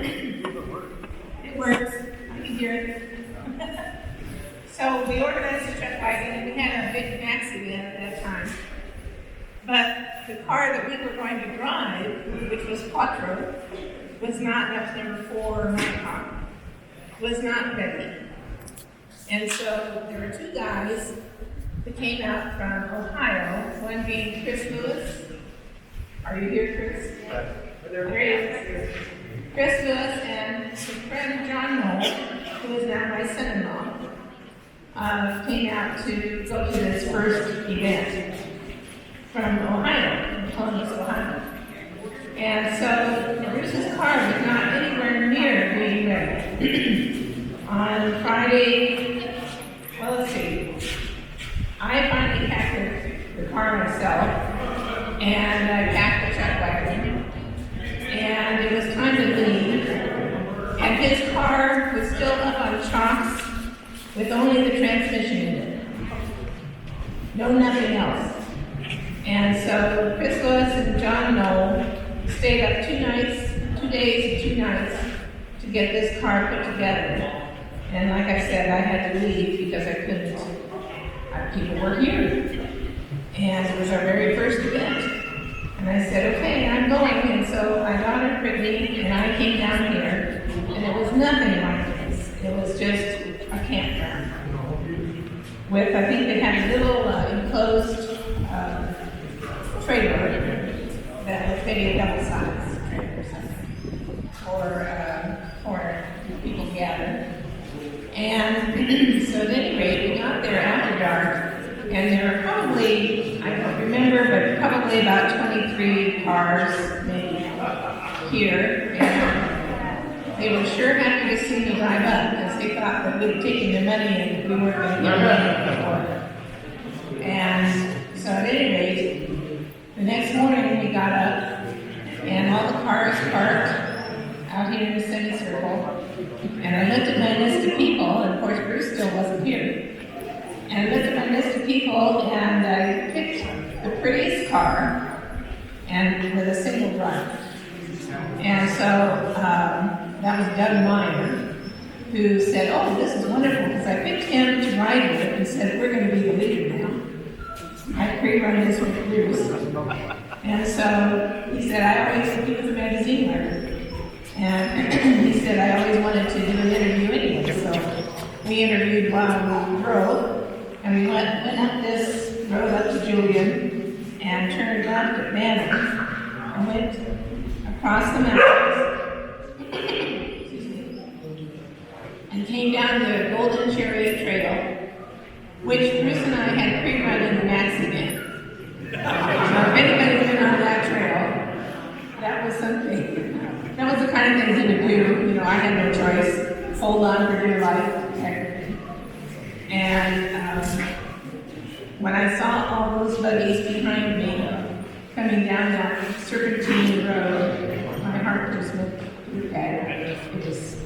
It works. I can hear it. So we organized the truck wagon, and we had a big Manx event at that time. But the car that we were going to drive, which was Quattro, was not, that was number 4 or my car, was not ready. And so there were 2 guys that came out from Ohio, one being Chris Lewis. Are you here, Chris? There he is. Chris Lewis and his friend John Knoll, who is now my son-in-law, came out to go to this first event from Ohio, Columbus, Ohio. And so Bruce's car was not anywhere near being ready. On Friday, well, let's see, I finally packed the car myself, and I packed the truck wagon, and it was time to leave, and his car was still up on chocks with only the transmission in it. No, nothing else. And so Chris Lewis and John Knoll stayed up 2 days and 2 nights to get this car put together. And like I said, I had to leave because I couldn't. People were here. And it was our very first event. And I said, okay, I'm going. And so I got her Brittany, and I came down here, and it was nothing like this. It was just a campground. With, I think they had a little enclosed trailer that was maybe a double size trailer or something, for people gather. And so at any rate, we got there after dark, and there were probably, I don't remember, but probably about 23 cars maybe here. And they were sure happy to see me drive up, because they thought that we'd taken their money and we weren't going to get money for it. And so at any rate, the next morning we got up, and all the cars parked out here in the semicircle. And I looked at my list of people, and of course Bruce still wasn't here. And I looked at my list of people, and I picked the prettiest car, and with a single driver. And so that was Doug Meyer, who said, oh, this is wonderful, because I picked him to ride with and said, we're going to be the leader now. I pre-run this with Bruce. And so he said, he was a magazine writer. And he said, I always wanted to do an interview anyway. So we interviewed while we drove, and we went up this road up to Julian, and turned left at Manor, and went across the mountains, and came down the Golden Chariot Trail, which Bruce and I had pre-run in the Manx event. So if anybody's been on that trail, that was something. That was the kind of thing he would do. You know, I had no choice. Hold on for dear life, technically. And when I saw all those buggies behind me coming down that serpentine road, my heart just went through that. It was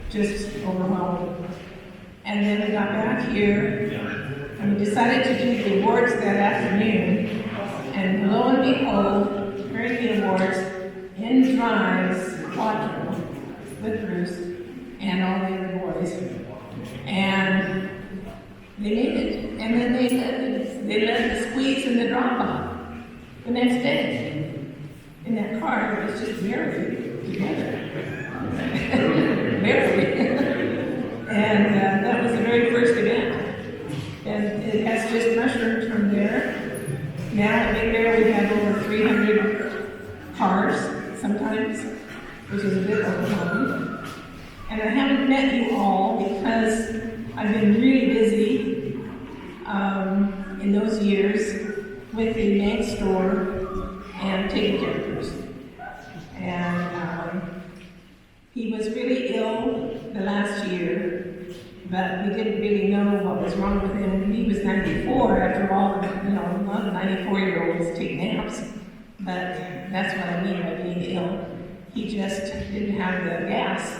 just overwhelming. And then we got back here, and we decided to do the awards that afternoon. And lo and behold, during the awards, in drives Quattro with Bruce and all the other boys. And they made it. And then they led the squeeze and the drop-off the next day. In that car, it was just married together. Married. And that was the very first event. And it has just mushroomed from there. Now at Big Bear we have over 300 cars sometimes, which is a bit overwhelming. And I haven't met you all because I've been really busy in those years with the Manx store and taking care of Bruce. And he was really ill the last year, but we didn't really know what was wrong with him. He was 94, after all, you know, a lot of 94-year-olds take naps. But that's what I mean by being ill. He just didn't have the gas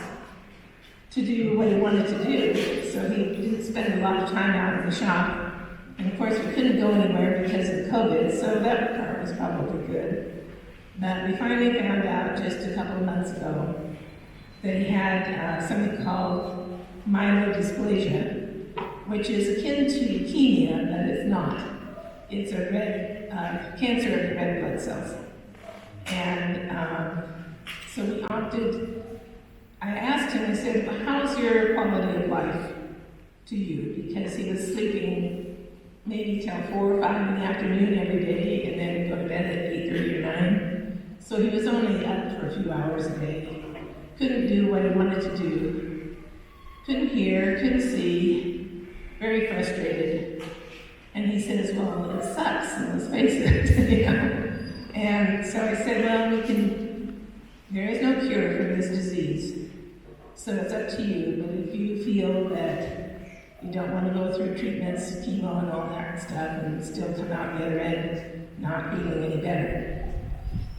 to do what he wanted to do, so he didn't spend a lot of time out in the shop. And of course, we couldn't go anywhere because of COVID, so that part was probably good. But we finally found out just a couple of months ago that he had something called myelodysplasia, which is akin to leukemia, but it's not. It's a red cancer of the red blood cells. And so we opted, I asked him, I said, well, how's your quality of life to you? Because he was sleeping maybe till 4 or 5 in the afternoon every day, and then he'd go to bed at 8:30 or 9. So he was only up for a few hours a day. Couldn't do what he wanted to do. Couldn't hear, couldn't see, very frustrated. And he says, well, it sucks, let's face it, you know. And so I said, well, there is no cure for this disease. So it's up to you, but if you feel that you don't want to go through treatments, chemo and all that stuff, and still come out the other end not feeling any better,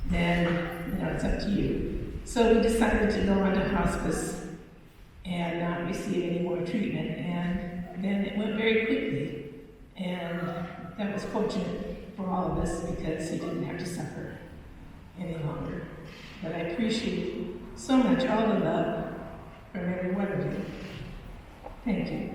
then, you know, it's up to you. So we decided to go on to hospice and not receive any more treatment, and then it went very quickly. And that was fortunate for all of us because he didn't have to suffer any longer. But I appreciate so much all the love from every one of you. Thank you.